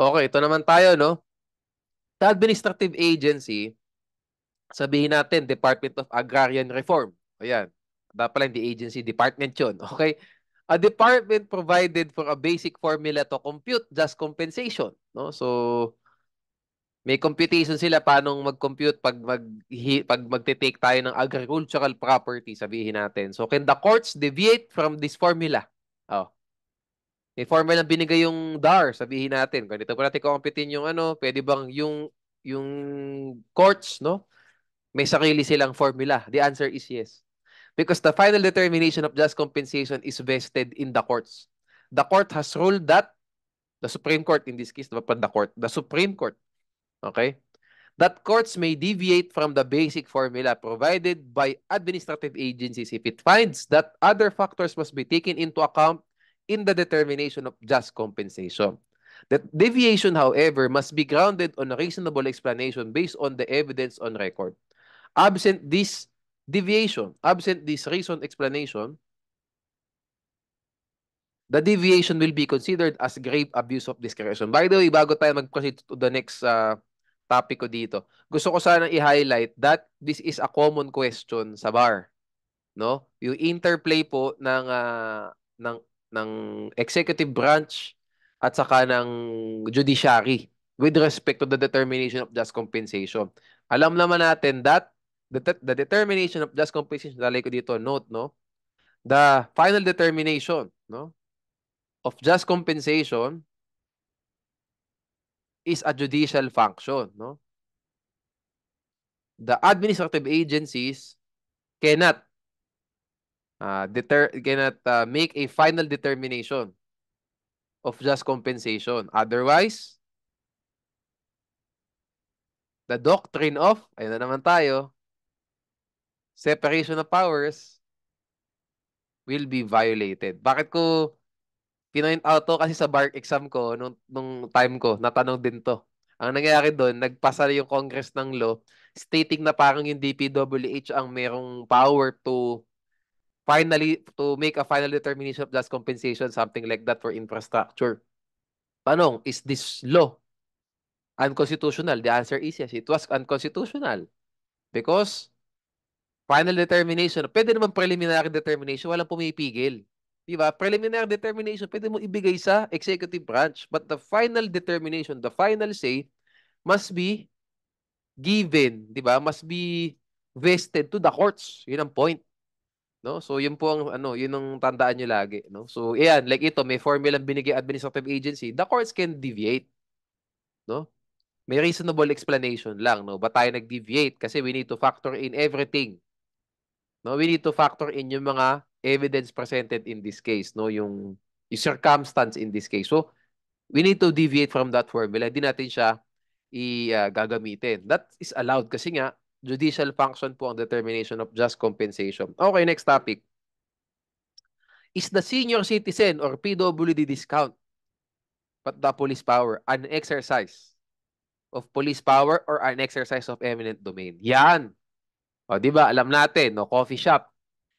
Okay, ito naman tayo, no? Sa administrative agency, sabihin natin, Department of Agrarian Reform. Ayan. Dapat pala hindi agency, department yun. Okay? A department provided for a basic formula to compute just compensation. No? So, may computation sila paano mag-compute pag magte-take tayo ng agricultural property, sabihin natin. So, can the courts deviate from this formula? Oh, may formula binigay yung DAR, sabihin natin. Ganito pa natin computein yung ano, pwede bang yung courts, no? May sarili silang formula. The answer is yes. Because the final determination of just compensation is vested in the courts. The court has ruled that, the Supreme Court in this case, the Supreme Court, okay, that courts may deviate from the basic formula provided by administrative agencies if it finds that other factors must be taken into account in the determination of just compensation. That deviation, however, must be grounded on a reasonable explanation based on the evidence on record. Absent this deviation, absent this reasoned explanation, the deviation will be considered as grave abuse of discretion. By the way, bago tayo mag-proceed to the next topic ko dito, gusto ko sana i-highlight that this is a common question sa bar, no? Yung interplay po ng executive branch at saka ng judiciary with respect to the determination of just compensation. Alam naman natin that the determination of just compensation, lalagay ko dito note, no? The final determination, no, of just compensation is a judicial function, no? The administrative agencies cannot make a final determination of just compensation. Otherwise, the doctrine of, ayun na naman tayo, separation of powers will be violated. Bakit ko pinoint out to? Kasi sa bar exam ko, nung time ko, natanong din to. Ang nangyayari doon, nagpasa yung Congress ng law stating na parang yung DPWH ang merong power to make a final determination of just compensation, something like that for infrastructure. Tanong, is this law unconstitutional? The answer is yes, it was unconstitutional. Because final determination, pwede naman preliminary determination, walang pumipigil. Di ba? Preliminary determination, pwede mo ibigay sa executive branch. But the final determination, the final say, must be given, di ba? Must be vested to the courts. Yun ang point. No? So, yun po ang, yun ang tandaan nyo lagi. No? So, yan, like ito, may formula binigay administrative agency, the courts can deviate. No? May reasonable explanation lang, no? Ba't tayo nag-deviate? Kasi we need to factor in everything. No, we need to factor in yung mga evidence presented in this case, no, yung circumstance in this case. So, we need to deviate from that formula. Hindi natin siya gagamitin. That is allowed kasi nga judicial function po ang determination of just compensation. Okay, next topic. Is the senior citizen or PWD discount but the police power an exercise of police power or an exercise of eminent domain? Yan. O, di ba? Alam natin, no, coffee shop.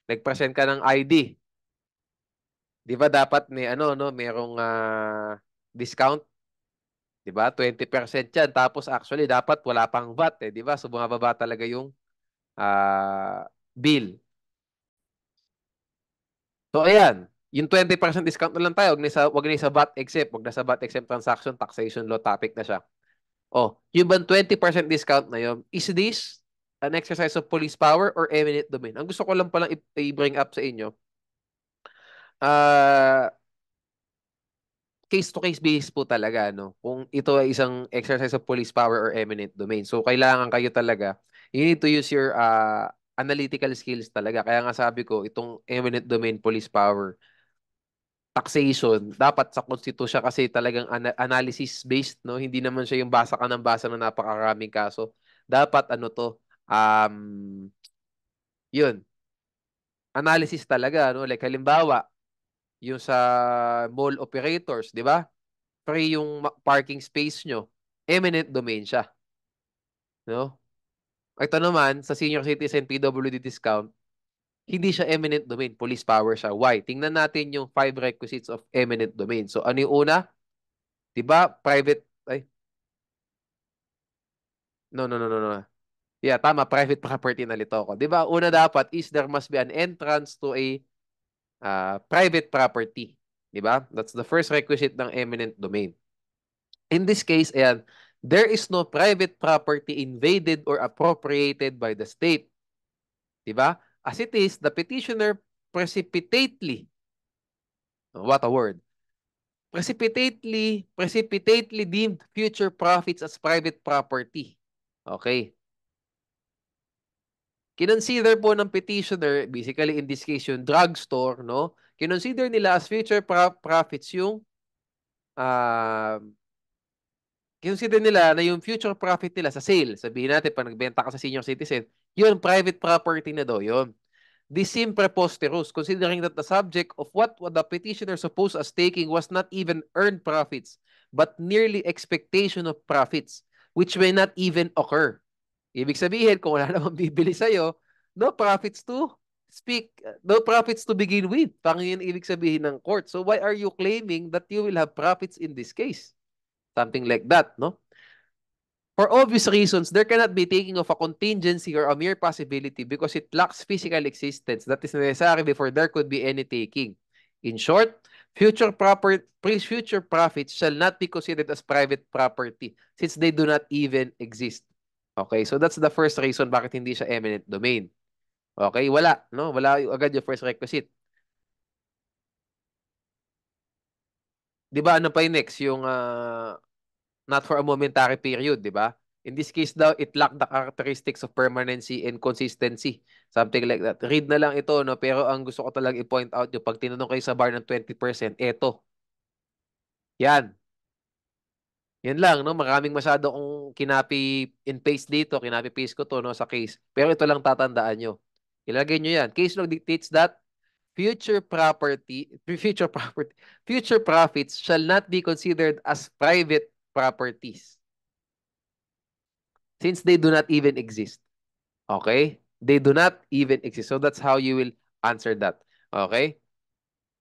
Nag-present ka ng ID. Di ba dapat may no, merong discount, di ba? 20% 'yan. Tapos actually dapat wala pang VAT di ba? So bumababa talaga yung bill. So ayan, yung 20% discount na lang tayo, wag na sa VAT exempt, wag na sa VAT exempt transaction, taxation law topic na siya. Oh, yung bang 20% discount na yun, is this an exercise of police power or eminent domain? Ang gusto ko lang palang i-bring up sa inyo, ah case-to-case basis po talaga, no? Kung ito ay isang exercise of police power or eminent domain. So, kailangan kayo talaga, you need to use your analytical skills talaga. Kaya nga sabi ko, itong eminent domain police power, taxation, dapat sa konstitusyon kasi talagang analysis-based, no? Hindi naman siya yung basa ka ng basa na napakaraming kaso. Dapat yun, analysis talaga, no? Like halimbawa, yung sa mall operators, di ba? Free yung parking space nyo, eminent domain siya. No? Ito naman, sa senior citizen PWD discount, hindi siya eminent domain, police power siya. Why? Tingnan natin yung 5 requisites of eminent domain. So, ano yung una? Diba? Private Ay, no, no, no, no, no. Yeah, tama, private property na lito ako. 'Di ba? Una dapat is there must be an entrance to a private property. 'Di ba? That's the first requisite ng eminent domain. In this case, ayan, there is no private property invaded or appropriated by the state. 'Di ba? As it is, the petitioner precipitately, what a word, precipitately deemed future profits as private property. Okay. Kinonsider po ng petitioner, basically in this case yung drugstore, no? Kinonsider nila as future profits yung uh, kinonsider nila na yung future profit nila sa sale. Sabihin natin, pag nagbenta ka sa senior citizen, yun, private property na daw yun. This seemed preposterous, considering that the subject of what the petitioner supposed as taking was not even earned profits, but nearly expectation of profits, which may not even occur. Ibig sabihin, kung wala namang bibili sa'yo, no profits to speak, no profits to begin with. Parang yun ibig sabihin ng court. So why are you claiming that you will have profits in this case? Something like that, no? For obvious reasons, there cannot be taking of a contingency or a mere possibility because it lacks physical existence that is necessary before there could be any taking. In short, future profits shall not be considered as private property since they do not even exist. Okay, so that's the first reason bakit hindi siya eminent domain. Okay, wala, no? Wala agad yung first requisite. 'Di ba ano pa yung next? Yung not for a momentary period, 'di ba? In this case daw, it lacked the characteristics of permanency and consistency. Something like that. Read na lang ito, no? Pero ang gusto ko talagang i-point out yung pag tinanong kayo sa bar ng 20%, eto. Yan. Yan lang, no? Maraming masyado kong kinapi and paste dito. Kinapi paste ko to, no, sa case. Pero ito lang tatandaan nyo. Ilagay nyo yan. Case law dictates that future property, future profits shall not be considered as private properties since they do not even exist. Okay? They do not even exist. So that's how you will answer that. Okay?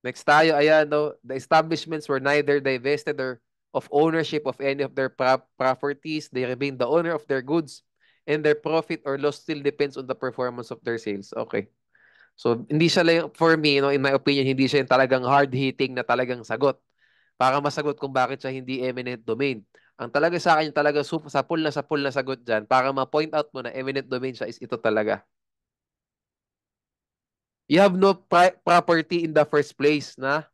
Next tayo, ayan, no? The establishments were neither divested or of ownership of any of their properties. They remain the owner of their goods and their profit or loss still depends on the performance of their sales. Okay. So, hindi siya lang, for me, no, in my opinion, hindi siya yung talagang hard-hitting na talagang sagot. Para masagot kung bakit siya hindi eminent domain. Ang talaga sa akin, yung talaga sapul na sagot dyan, para ma-point out mo na eminent domain siya is ito talaga. You have no property in the first place na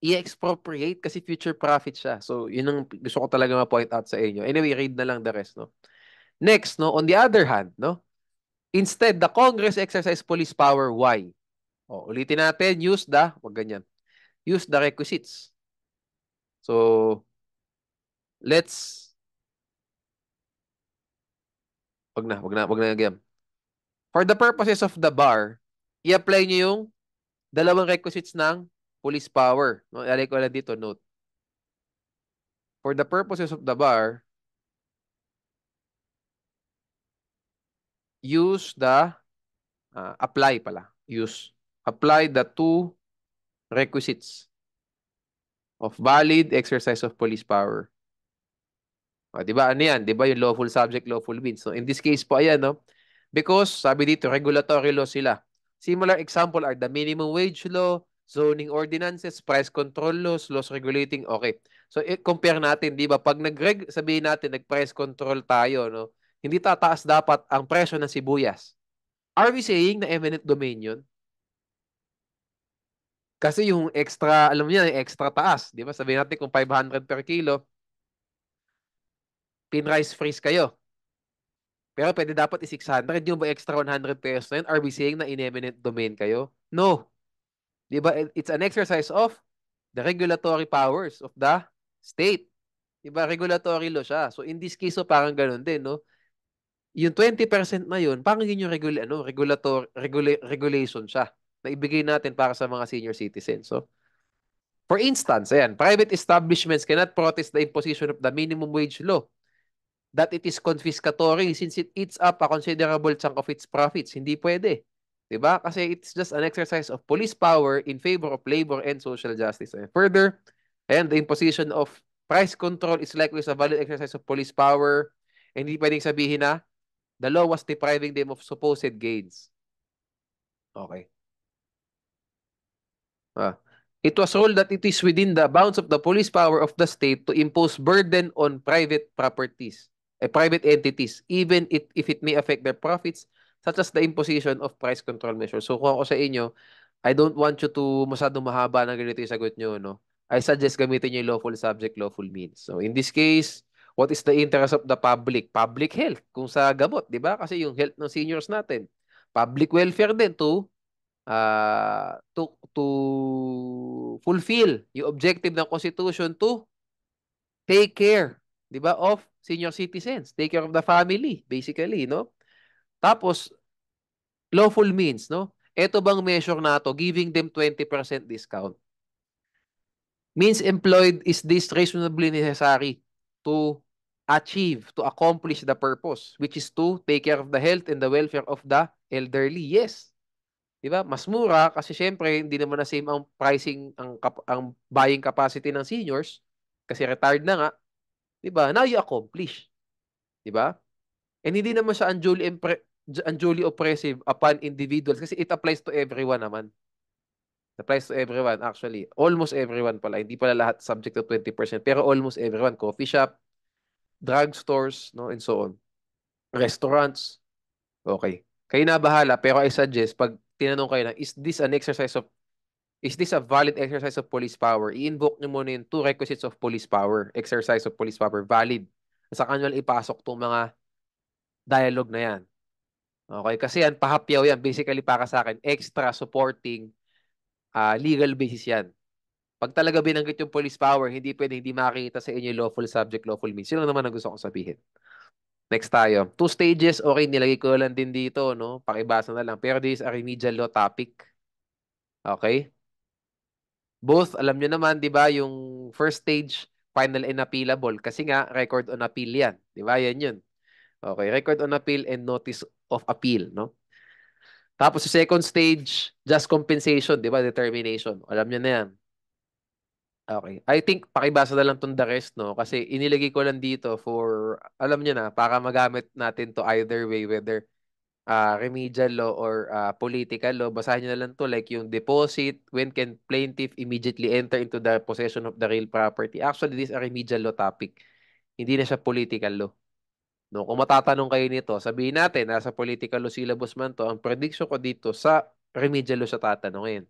i-expropriate kasi future profit siya. So, yun ang gusto ko talaga ma-point out sa inyo. Anyway, read na lang the rest, no? Next, no, on the other hand, no, instead, the Congress exercise police power. Why? O, ulitin natin, wag ganyan, use the requisites. So, let's, wag na again. For the purposes of the bar, i-apply nyo yung dalawang requisites ng police power. No, ilagay ko lang dito, note. For the purposes of the bar, use the, apply pala, apply the two requisites of valid exercise of police power. O, di ba? Ano yan? Di ba yung lawful subject, lawful means? So, in this case po, ayan, no? Because, sabi dito, regulatory law sila. Similar example are the minimum wage law, zoning ordinances, price control laws, laws regulating. Okay. So, compare natin, di ba? Pag sabihin natin, nag-price control tayo, no? Hindi tataas dapat ang presyo ng sibuyas. Are we saying na eminent domain yun? Kasi yung extra, alam niyo, yung extra taas, di ba? Sabihin natin kung 500 per kilo, pin-rice freeze kayo. Pero pwede dapat i-600. Yung ba extra 100 pesos na yun? Are we saying na in-eminent domain kayo? No. Di ba? It's an exercise of the regulatory powers of the state. Di ba? Regulatory law siya. So in this case, so parang ganun din, no? Yung 20% na yun, parang yun yung regulation siya na ibigay natin para sa mga senior citizens. So, for instance, ayan, private establishments cannot protest the imposition of the minimum wage law that it is confiscatory since it eats up a considerable chunk of its profits. Hindi pwede. Diba? Kasi it's just an exercise of police power in favor of labor and social justice. And further, and the imposition of price control is likely a valid exercise of police power. Hindi pwedeng sabihin na the law was depriving them of supposed gains. Okay. Ah. It was ruled that it is within the bounds of the police power of the state to impose burden on private properties, private entities, even if it may affect their profits, such as the imposition of price control measures. So kung ako sa inyo, I don't want you to masyadong mahaba na ganito yung sagot nyo, no? I suggest gamitin nyo yung lawful subject, lawful means. So in this case, what is the interest of the public? Public health, kung sa gamot, di ba? Kasi yung health ng seniors natin. Public welfare din to fulfill yung objective ng Constitution to take care, 'di ba, of senior citizens, take care of the family, basically, no? Tapos lawful means, no? Ito bang measure na to, giving them 20% discount. Means employed, is this reasonably necessary to achieve, to accomplish the purpose, which is to take care of the health and the welfare of the elderly? Yes. 'Di ba? Mas mura kasi syempre hindi naman na same ang pricing ang buying capacity ng seniors kasi retired na nga, 'di ba? Now you accomplish, 'di ba? And hindi naman siya unduly oppressive upon individuals kasi it applies to everyone naman. It applies to everyone actually. Almost everyone pala. Hindi pala lahat subject to 20%, pero almost everyone. Coffee shop, drugstores, no, and so on. Restaurants. Okay. Kayo na bahala, pero I suggest pag tinanong kayo na, is this a valid exercise of police power? I-invoke nyo muna yung two requisites of police power. Exercise of police power, valid. Sa kanyo ipasok tong mga dialogue na yan. Okay? Kasi yan, pahapyaw yan. Basically, para sa akin, extra supporting legal basis yan. Pag talaga binanggit yung police power, hindi pwede hindi makikita sa inyo yung lawful subject, lawful means. Yun lang naman ang gusto kong sabihin. Next tayo. Two stages, okay, nilagay ko lang din dito, no? Pakibasa na lang. Pero this is a remedial law topic. Okay? Both, alam nyo naman, di ba, yung first stage, final and appealable. Kasi nga, record on appeal yan. Di ba, yan yun. Okay, record on appeal and notice of appeal, no? Tapos sa second stage, just compensation, di ba, determination. Alam nyo na yan. Okay. I think, pakibasa na lang tong the rest, no? Kasi inilagay ko lang dito for, alam nyo na, para magamit natin to either way, whether remedial law or political law. Basahin nyo na lang to like yung deposit, when can plaintiff immediately enter into the possession of the real property. Actually, this is a remedial law topic. Hindi na siya political law. No, kung matatanong kayo nito, sabihin natin, nasa political law syllabus man to, ang prediction ko dito sa remedial law siya tatanungin.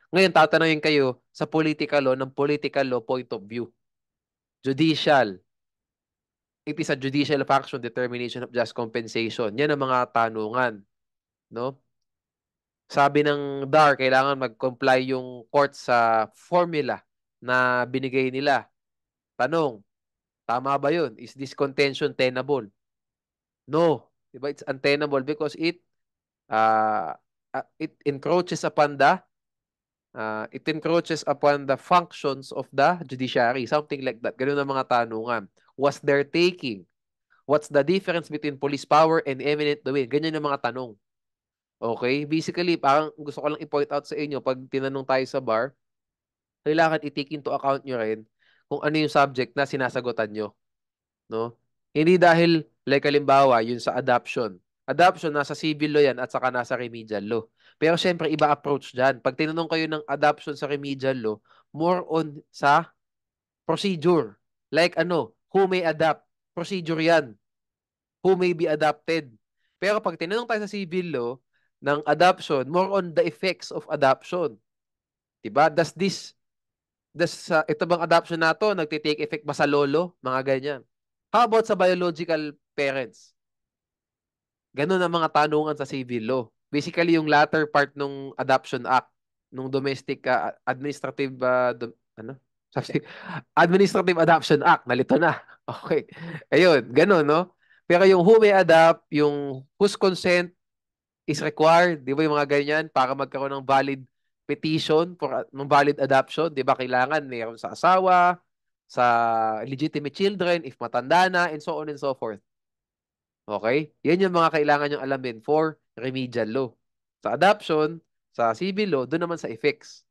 Ngayon, tatanungin kayo sa political law ng political law point of view. Judicial. It is a judicial function determination of just compensation. Yan ang mga tanungan. No? Sabi ng DAR, kailangan mag-comply yung court sa formula na binigay nila. Tanong, tama ba yun? Is this contention tenable? No. Diba? It's untenable because it encroaches upon the functions of the judiciary. Something like that. Ganun ang mga tanungan. Was there taking? What's the difference between police power and eminent domain? Ganyan yung mga tanong. Okay? Basically, parang gusto ko lang i-point out sa inyo, pag tinanong tayo sa bar, kailangan i-take into account nyo rin kung ano yung subject na sinasagutan nyo. No? Hindi dahil, like halimbawa, yun sa adoption. Adoption, nasa civil law yan at saka nasa remedial law. Pero syempre, iba approach dyan. Pag tinanong kayo ng adoption sa remedial law, more on sa procedure. Like who may adopt? Procedure yan. Who may be adopted. Pero pag tinanong tayo sa civil law, ng adoption, more on the effects of adoption. Diba? Ito bang adoption na to, nagtitake effect ba sa lolo? Mga ganyan. How about sa biological parents? Ganun ang mga tanungan sa civil law. Basically, yung latter part ng Adoption Act, nung domestic administrative Sabi- Administrative Adoption Act, nalito na. Okay. Ayun, ganun, no? Pero yung who may adopt, yung whose consent is required, di ba yung mga ganyan, para magkaroon ng valid petition for ng valid adoption, di ba kailangan mayroon sa asawa, sa legitimate children, if matanda na, and so on and so forth. Okay? Yan yung mga kailangan yung alamin for remedial law. Sa adoption, sa civil law, doon naman sa effects.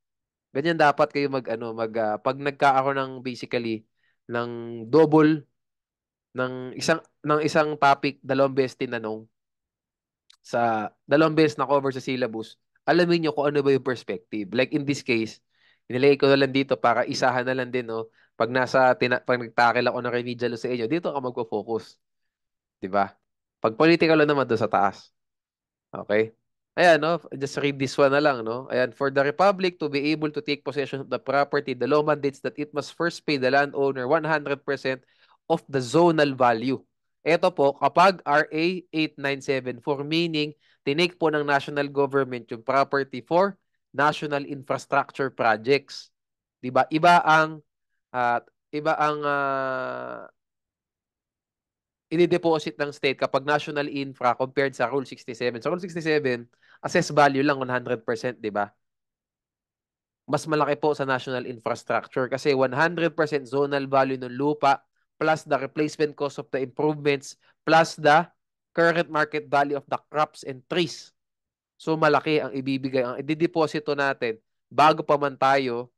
Ganyan dapat kayo pag nagkakaroon ng basically ng double ng isang topic, dalawang beses tinanong dalawang beses na cover sa syllabus, alamin nyo kung ano ba yung perspective. Like in this case, nilagay ko na lang dito para isahan na lang din, no? Pag nagtakil ako ng remedial sa inyo, dito ako magfo-focus. 'Di ba? Pag political law naman doon sa taas. Okay? Ayan, no? Just read this one na lang, no? Ayan, for the republic to be able to take possession of the property, the law mandates that it must first pay the landowner 100% of the zonal value. Ito po, kapag RA 8974, meaning, tinake po ng national government yung property for national infrastructure projects. 'Di ba? Ah, iba ang inideposit ng state kapag national infra compared sa Rule 67. Sa Rule 67, assess value lang 100%, di ba? Mas malaki po sa national infrastructure kasi 100% zonal value ng lupa plus the replacement cost of the improvements plus the current market value of the crops and trees. So malaki ang ibibigay, ang idideposito natin bago pa man tayo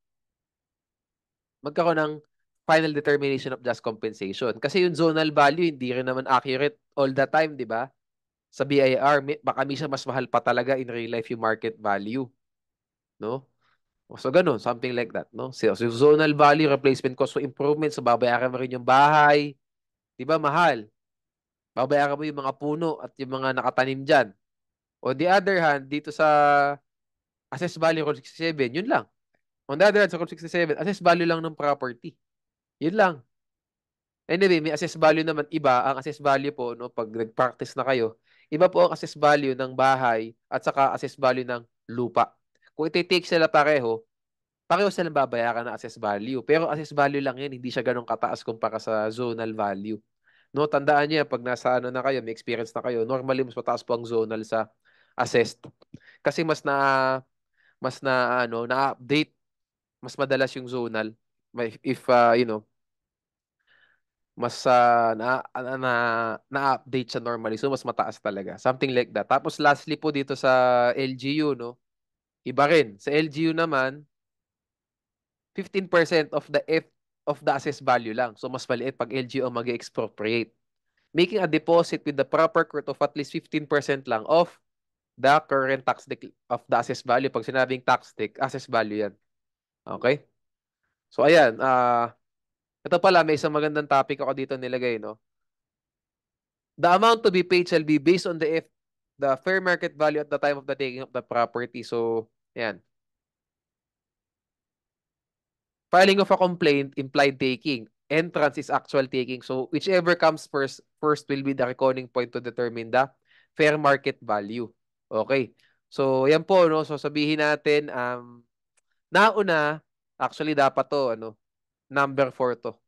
magkaroon ng final determination of just compensation. Kasi yung zonal value, hindi rin naman accurate all the time, di ba? Sa BIR, baka minsan mas mahal pa talaga in real life yung market value, no? So, ganun, something like that, no? So zonal value, replacement cost, so improvement, so babayaran mo rin yung bahay, di ba, mahal? Babayaran mo yung mga puno at yung mga nakatanim dyan. On the other hand, dito sa assess value Rule 67, yun lang. On the other hand, sa Rule 67, assess value lang ng property. Yun lang. Anyway, may assess value naman iba. Ang assess value po, no, pag nag-practice na kayo, iba po ang assess value ng bahay at saka assess value ng lupa. Kung iti-take sila pareho silang babayaran ng assess value. Pero assess value lang yan, hindi siya ganun kataas kumpara sa zonal value. No, tandaan niyo, pag nasa ano na kayo, may experience na kayo, normally mas mataas po ang zonal sa assessed. Kasi na-update, mas madalas yung zonal. If mas na-update siya normally. So, mas mataas talaga. Something like that. Tapos, lastly po dito sa LGU, no? Iba rin. Sa LGU naman, 15% of the assessed value lang. So, mas maliit pag LGU ang mag-expropriate. Making a deposit with the proper court of at least 15% lang of the current of the assessed value. Pag sinabing tax deck, assessed value yan. Okay? So, ayan. Ito pala, may isang magandang topic ako dito nilagay, no? The amount to be paid shall be based on the fair market value at the time of the taking of the property. So, yan. Filing of a complaint implied taking. Entrance is actual taking. So, whichever comes first will be the reckoning point to determine the fair market value. Okay. So, yan po, no? So, sabihin natin, nauna, actually dapat to, number 4 to.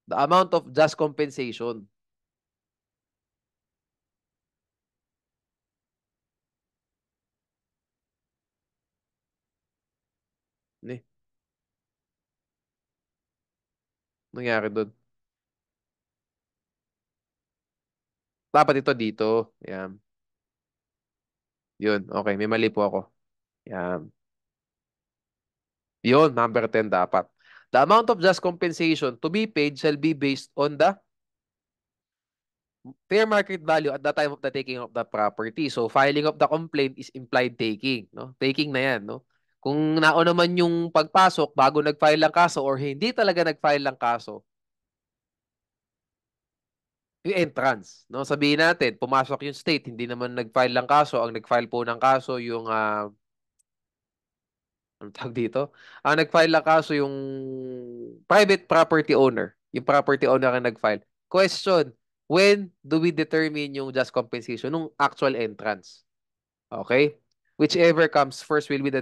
The amount of just compensation. Ne, nangyari doon. Dapat ito dito. Yan. Yun. Okay, may mali po ako. Yan. Yun, number 10 dapat. The amount of just compensation to be paid shall be based on the fair market value at the time of the taking of the property. So, filing of the complaint is implied taking, no? Taking na yan, no? Kung nauna man yung pagpasok bago nag-file ng kaso or hindi talaga nag-file ng kaso, yung entrance, no? Sabihin natin, pumasok yung state, hindi naman nag-file ng kaso, ang nag-file po ng kaso yung anong tawag dito? Ang nag-file ng kaso yung private property owner. Yung property owner ang nag-file. Question, when do we determine yung just compensation? Nung actual entrance. Okay? Whichever comes first will be the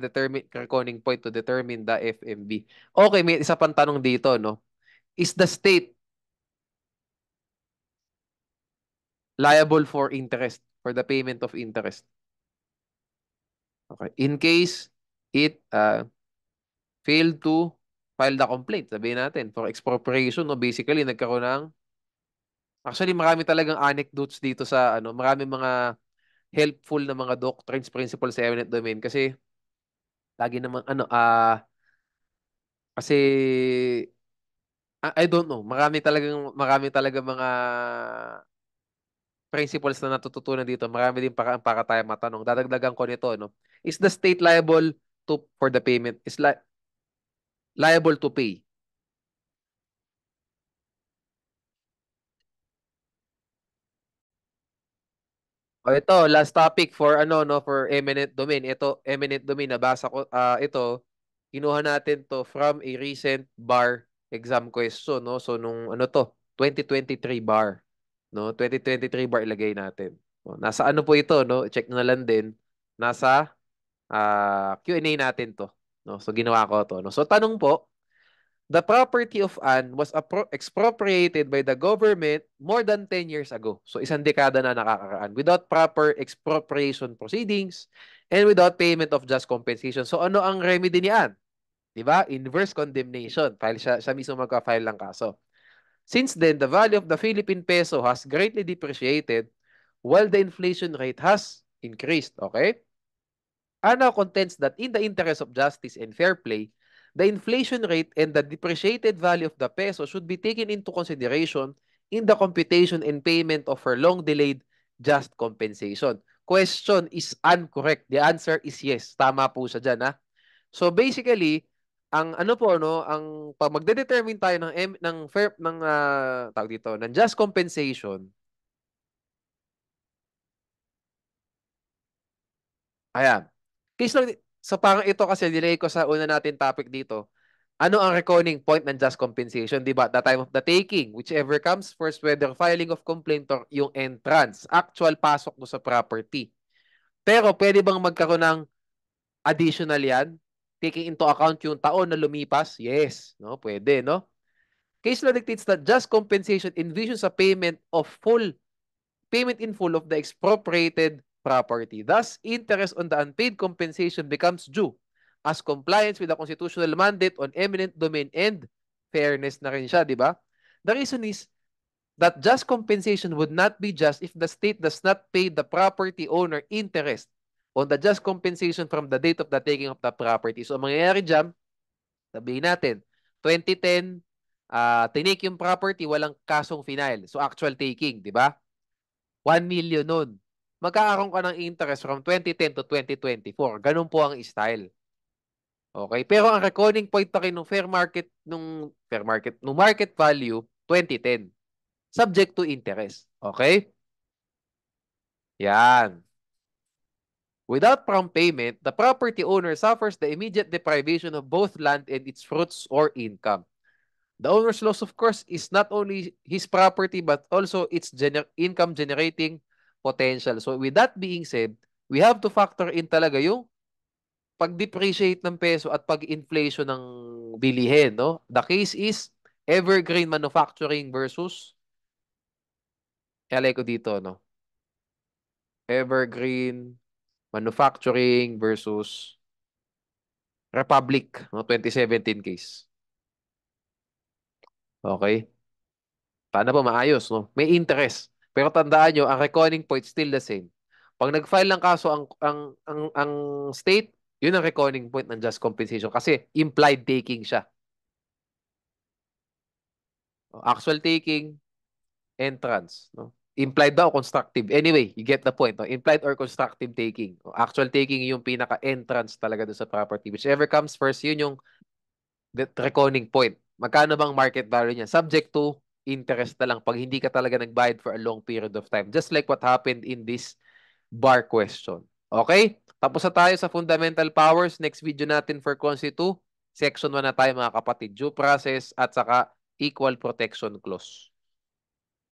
reckoning point to determine the FMB. Okay, may isa pang tanong dito, no? Is the state liable for interest, for the payment of interest? Okay. In case it failed to file the complaint, sabihin natin, for expropriation, no, basically, nagkaroon ng, actually, marami talagang anecdotes dito marami mga helpful na mga doctrines, principles sa eminent domain kasi, lagi naman, Kasi I don't know, marami talagang mga principles na natututunan dito. Marami din para tayo matanong. Dadagdagan ko nito, no? Is the state liable for the payment? Is liable to pay? O ito, last topic for ano no, for eminent domain. Ito, eminent domain, nabasa ko ito, kinuha natin to from a recent bar exam question, no. So nung ano to, 2023 bar, no. 2023 bar ilagay natin. No? Nasa ano po ito, no? Check na lang din. Nasa Q&A natin to, no. So ginawa ko to, no. So tanong po, the property of Anne was expropriated by the government more than 10 years ago. So isang dekada na nakakaraan without proper expropriation proceedings and without payment of just compensation. So ano ang remedy ni Anne? 'Di ba? Inverse condemnation. File siya mismo magka-file ng kaso. Since then, the value of the Philippine peso has greatly depreciated while the inflation rate has increased. Okay? Ana contends that in the interest of justice and fair play, the inflation rate and the depreciated value of the peso should be taken into consideration in the computation and payment of her long-delayed just compensation. Question is incorrect. The answer is yes. Tama po siya dyan, ha? So basically, ang ano po no, ang pag magde-determine tayo ng fair ng tawag dito, ng just compensation. Ayan. Case lang, so parang ito kasi nilagay ko sa una natin topic dito. Ano ang reckoning point ng just compensation? Di ba? The time of the taking, whichever comes first, whether filing of complaint or yung entrance, actual pasok mo sa property. Pero pwede bang magkaroon ng additional yan? Taking into account yung taon na lumipas? Yes. No? Pwede, no? Case law dictates that just compensation envisions a payment in full of the expropriated property. Thus, interest on the unpaid compensation becomes due as compliance with the constitutional mandate on eminent domain and fairness na rin siya, di ba? The reason is that just compensation would not be just if the state does not pay the property owner interest on the just compensation from the date of the taking of the property. So, ang mangyayari dyan, sabihin natin, 2010, tinake yung property, walang kasong final. So, actual taking, di ba? 1 million nun. Magkakaroon ka ng interest from 2010 to 2024. Ganun po ang style. Okay? Pero ang reckoning point na rin nung market value, 2010. Subject to interest. Okay? Yan. Without prompt payment, the property owner suffers the immediate deprivation of both land and its fruits or income. The owner's loss, of course, is not only his property but also its income generating potential. So with that being said, we have to factor in talaga yung pag-depreciate ng peso at pag-inflation ng bilihin, no? The case is Evergreen Manufacturing versus, alay ko dito, no? Evergreen Manufacturing versus Republic, no? 2017 case. Okay? Paano ba maayos, no? May interest. Pero tandaan nyo, ang reckoning point still the same. Pag nag-file ng kaso ang state, yun ang reckoning point ng just compensation kasi implied taking siya. Actual taking, entrance, no? Implied daw constructive. Anyway, you get the point, no? Implied or constructive taking. Actual taking yung pinaka-entrance talaga doon sa property. Whichever comes first, yun yung reckoning point. Magkano bang market value niya? Subject to interest na lang pag hindi ka talaga nagbayad for a long period of time. Just like what happened in this bar question. Okay? Tapos na tayo sa fundamental powers. Next video natin for Consti 2. Section 1 na tayo mga kapatid. Due process at saka equal protection clause.